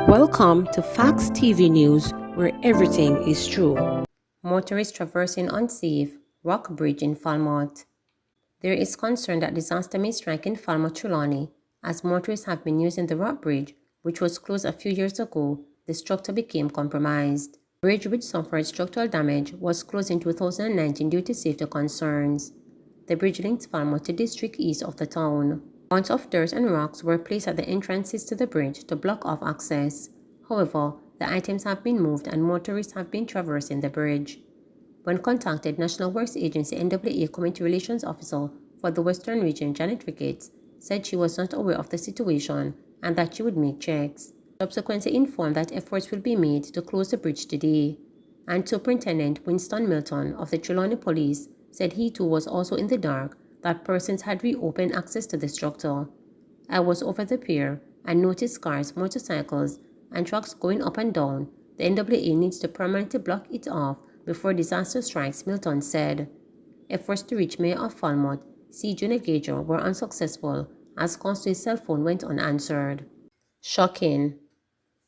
Welcome to Facts TV News, where everything is true. Motorists traversing unsafe rock bridge in Falmouth. There is concern that disaster may strike in Falmouth, Trelawney, as motorists have been using the rock bridge, which was closed a few years ago. The structure became compromised. The bridge, which suffered structural damage, was closed in 2019 due to safety concerns. The bridge links Falmouth to district east of the town. Mounds of dirt and rocks were placed at the entrances to the bridge to block off access. However, the items have been moved and motorists have been traversing the bridge. When contacted, National Works Agency NWA Community Relations Officer for the Western Region, Janet Ricketts, said she was not aware of the situation and that she would make checks. Subsequently informed that efforts will be made to close the bridge today. And Superintendent Winston Milton of the Trelawney Police said he too was also in the dark that persons had reopened access to the structure. I was over the pier and noticed cars, motorcycles, and trucks going up and down. The NWA needs to permanently block it off before disaster strikes, Milton said. Efforts to reach Mayor of Falmouth, C. Junior Gager, were unsuccessful as calls to his cell phone went unanswered. Shocking.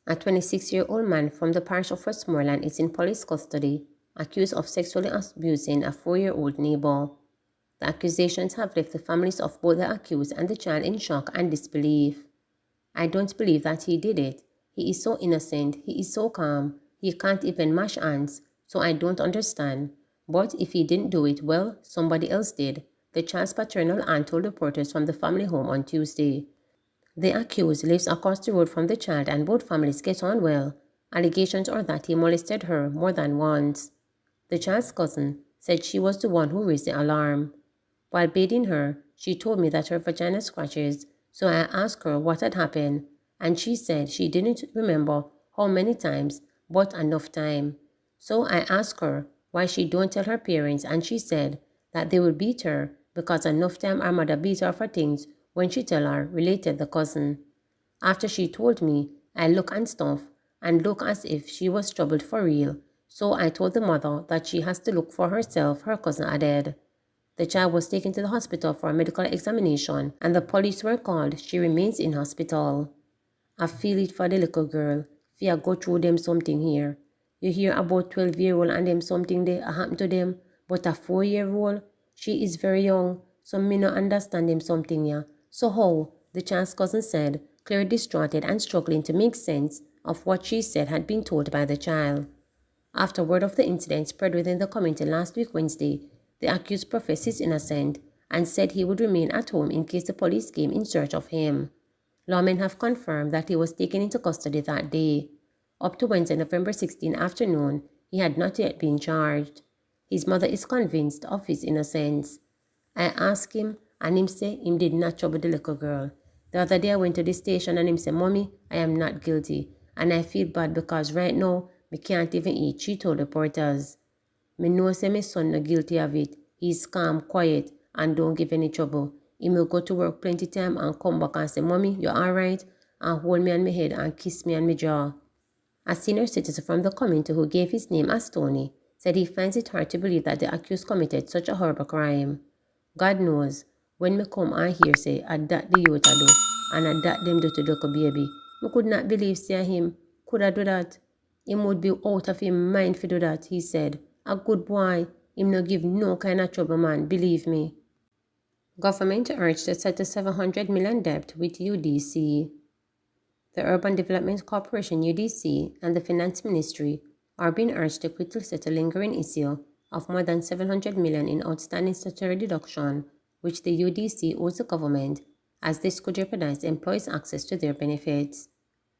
A 26-year-old man from the parish of Westmoreland is in police custody, accused of sexually abusing a 4-year-old neighbor. The accusations have left the families of both the accused and the child in shock and disbelief. I don't believe that he did it. He is so innocent, he is so calm, he can't even mash hands, so I don't understand. But if he didn't do it, well, somebody else did, the child's paternal aunt told reporters from the family home on Tuesday. The accused lives across the road from the child and both families get on well. Allegations are that he molested her more than once. The child's cousin said she was the one who raised the alarm. While bathing her, she told me that her vagina scratches, so I asked her what had happened, and she said she didn't remember how many times, but enough time. So I asked her why she don't tell her parents, and she said that they will beat her because enough time her mother beat her for things when she tell her, related the cousin. After she told me, I look and stuff, and look as if she was troubled for real, so I told the mother that she has to look for herself, her cousin added. The child was taken to the hospital for a medical examination and the police were called. She remains in hospital. I feel it for the little girl. If I go through them something here. You hear about 12-year-old and them something they happen to them, but a 4-year-old, she is very young, so me no understand them something here. So how? The child's cousin said, clearly distraughted and struggling to make sense of what she said had been told by the child. After word of the incident spread within the community last week Wednesday, the accused professed his innocence and said he would remain at home in case the police came in search of him. Lawmen have confirmed that he was taken into custody that day. Up to Wednesday, November 16 afternoon, he had not yet been charged. His mother is convinced of his innocence. I asked him and him say him did not trouble the little girl. The other day I went to the station and him say, Mommy, I am not guilty and I feel bad because right now me can't even eat, she told reporters. Me know say my son no guilty of it. He's calm, quiet, and don't give any trouble. He will go to work plenty time and come back and say, Mommy, you alright? And hold me on my head and kiss me on my jaw. A senior citizen from the community who gave his name as Tony said he finds it hard to believe that the accused committed such a horrible crime. God knows, when me come and hear say, I that the youth a do, and I that them do to the little baby, me could not believe say him could I do that. Him would be out of him mind to do that, he said. A good boy, him no give no kind of trouble, man, believe me. Government urged to settle $700 million debt with UDC. The Urban Development Corporation UDC and the Finance Ministry are being urged to quickly settle lingering issue of more than $700 million in outstanding statutory deduction which the UDC owes the government, as this could jeopardize employees' access to their benefits.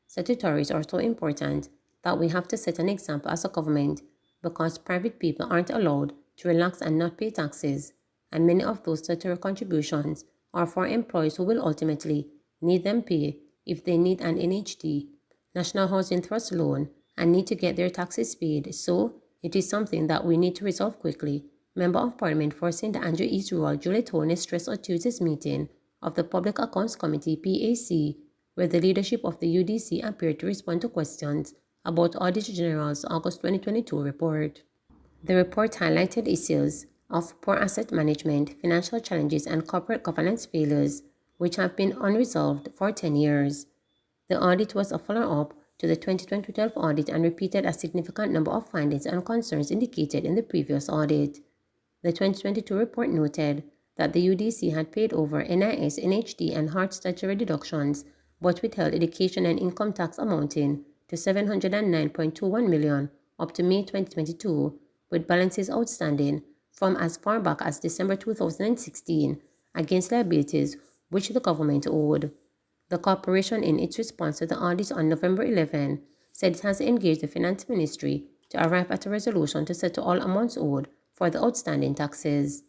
Statutories are so important that we have to set an example as a government because private people aren't allowed to relax and not pay taxes, and many of those statutory contributions are for employees who will ultimately need them pay if they need an NHD, National Housing Trust loan, and need to get their taxes paid. So, it is something that we need to resolve quickly. Member of Parliament for St. Andrew East Rural Julie Tony stressed at Tuesday's meeting of the Public Accounts Committee PAC, where the leadership of the UDC appeared to respond to questions about Auditor General's August 2022 report. The report highlighted issues of poor asset management, financial challenges, and corporate governance failures, which have been unresolved for 10 years. The audit was a follow-up to the 2012 audit and repeated a significant number of findings and concerns indicated in the previous audit. The 2022 report noted that the UDC had paid over NIS, NHD, and heart statutory deductions, but withheld education and income tax amounting to $709.21 million up to May 2022, with balances outstanding from as far back as December 2016 against liabilities which the government owed. The corporation, in its response to the audit on November 11, said it has engaged the Finance Ministry to arrive at a resolution to settle all amounts owed for the outstanding taxes.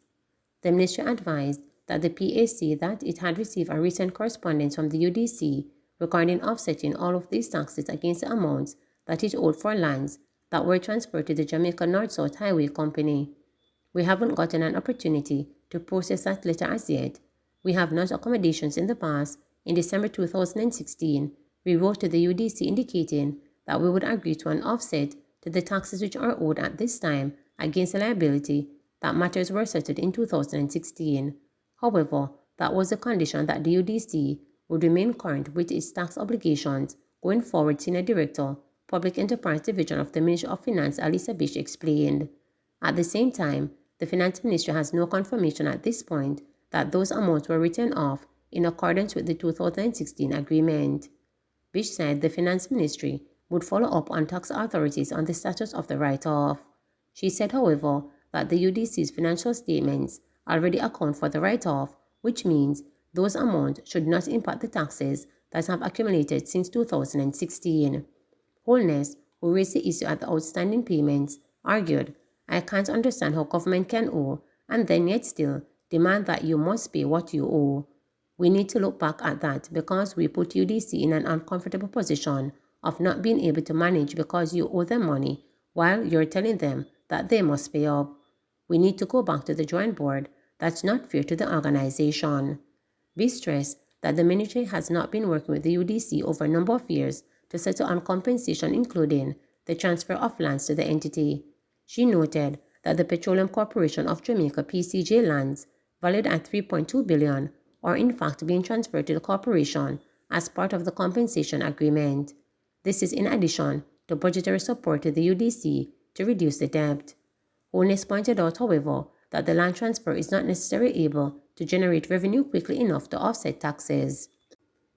The ministry advised that the PAC that it had received a recent correspondence from the UDC regarding offsetting all of these taxes against the amounts that it owed for lands that were transferred to the Jamaica North-South Highway Company. We haven't gotten an opportunity to process that letter as yet. We have not accommodations in the past. In December 2016, we wrote to the UDC indicating that we would agree to an offset to the taxes which are owed at this time against the liability that matters were settled in 2016. However, that was the condition that the UDC would remain current with its tax obligations going forward, Senior Director, Public Enterprise Division of the Ministry of Finance, Alisa Bish, explained. At the same time, the Finance Ministry has no confirmation at this point that those amounts were written off in accordance with the 2016 agreement. Bish said the Finance Ministry would follow up on tax authorities on the status of the write-off. She said, however, that the UDC's financial statements already account for the write-off, which means those amounts should not impact the taxes that have accumulated since 2016. Holness, who raised the issue at the outstanding payments, argued, "I can't understand how government can owe and then yet still demand that you must pay what you owe. We need to look back at that because we put UDC in an uncomfortable position of not being able to manage because you owe them money while you're telling them that they must pay up. We need to go back to the drawing board. That's not fair to the organization." We stress that the ministry has not been working with the UDC over a number of years to settle on compensation, including the transfer of lands to the entity. She noted that the Petroleum Corporation of Jamaica (PCJ) lands, valued at $3.2 billion, are in fact being transferred to the corporation as part of the compensation agreement. This is in addition to budgetary support to the UDC to reduce the debt. Holness pointed out, however, that the land transfer is not necessarily able to generate revenue quickly enough to offset taxes.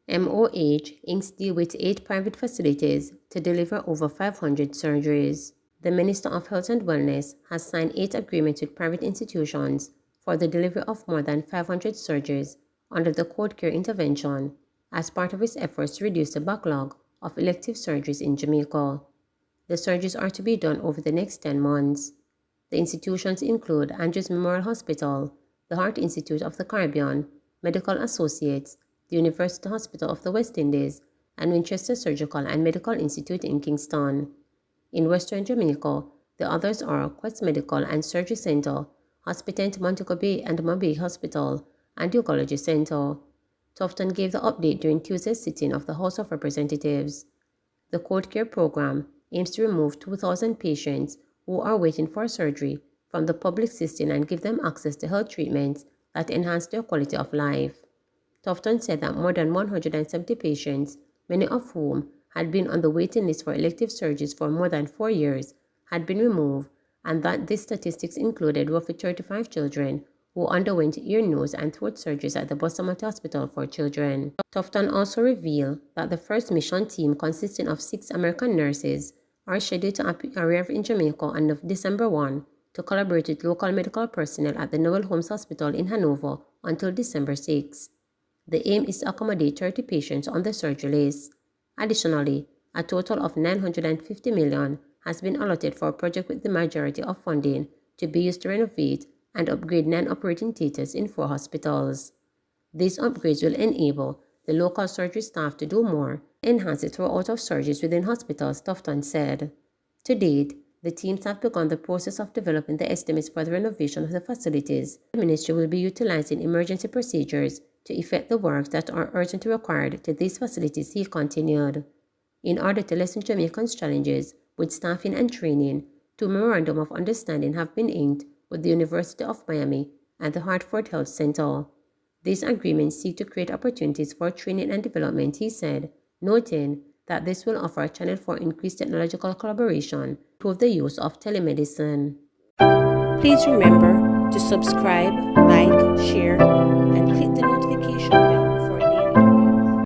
MOH inks deal with 8 private facilities to deliver over 500 surgeries. The Minister of Health and Wellness has signed 8 agreements with private institutions for the delivery of more than 500 surgeries under the Cold Care Intervention as part of its efforts to reduce the backlog of elective surgeries in Jamaica. The surgeries are to be done over the next 10 months. The institutions include Andrews Memorial Hospital, the Heart Institute of the Caribbean, Medical Associates, the University Hospital of the West Indies, and Winchester Surgical and Medical Institute in Kingston. In Western Jamaica, the others are Quest Medical and Surgery Center, Hospitant Montego Bay and Mabay Hospital, and the Oncology Center. Tufton gave the update during Tuesday's sitting of the House of Representatives. The Cold Care Program aims to remove 2,000 patients who are waiting for surgery from the public system and give them access to health treatments that enhance their quality of life. Tufton said that more than 170 patients, many of whom had been on the waiting list for elective surgeries for more than 4 years, had been removed, and that these statistics included roughly 35 children who underwent ear, nose, and throat surgeries at the Bustamante Hospital for Children. Tufton also revealed that the first mission team, consisting of 6 American nurses, are scheduled to arrive in Jamaica on December 1 to collaborate with local medical personnel at the Noel Holmes Hospital in Hanover until December 6. The aim is to accommodate 30 patients on the surgery list. Additionally, a total of $950 million has been allotted for a project with the majority of funding to be used to renovate and upgrade non-operating theaters in 4 hospitals. These upgrades will enable the local surgery staff to do more, enhance the throughput of surgeries within hospitals, Tufton said. To date, the teams have begun the process of developing the estimates for the renovation of the facilities. The ministry will be utilizing emergency procedures to effect the works that are urgently required to these facilities, he continued. In order to lessen Jamaica's challenges with staffing and training, 2 memorandum of understanding have been inked with the University of Miami and the Hartford Health Center. These agreements seek to create opportunities for training and development, he said, noting that this will offer a channel for increased technological collaboration to improve the use of telemedicine. Please remember to subscribe, like, share, and click the notification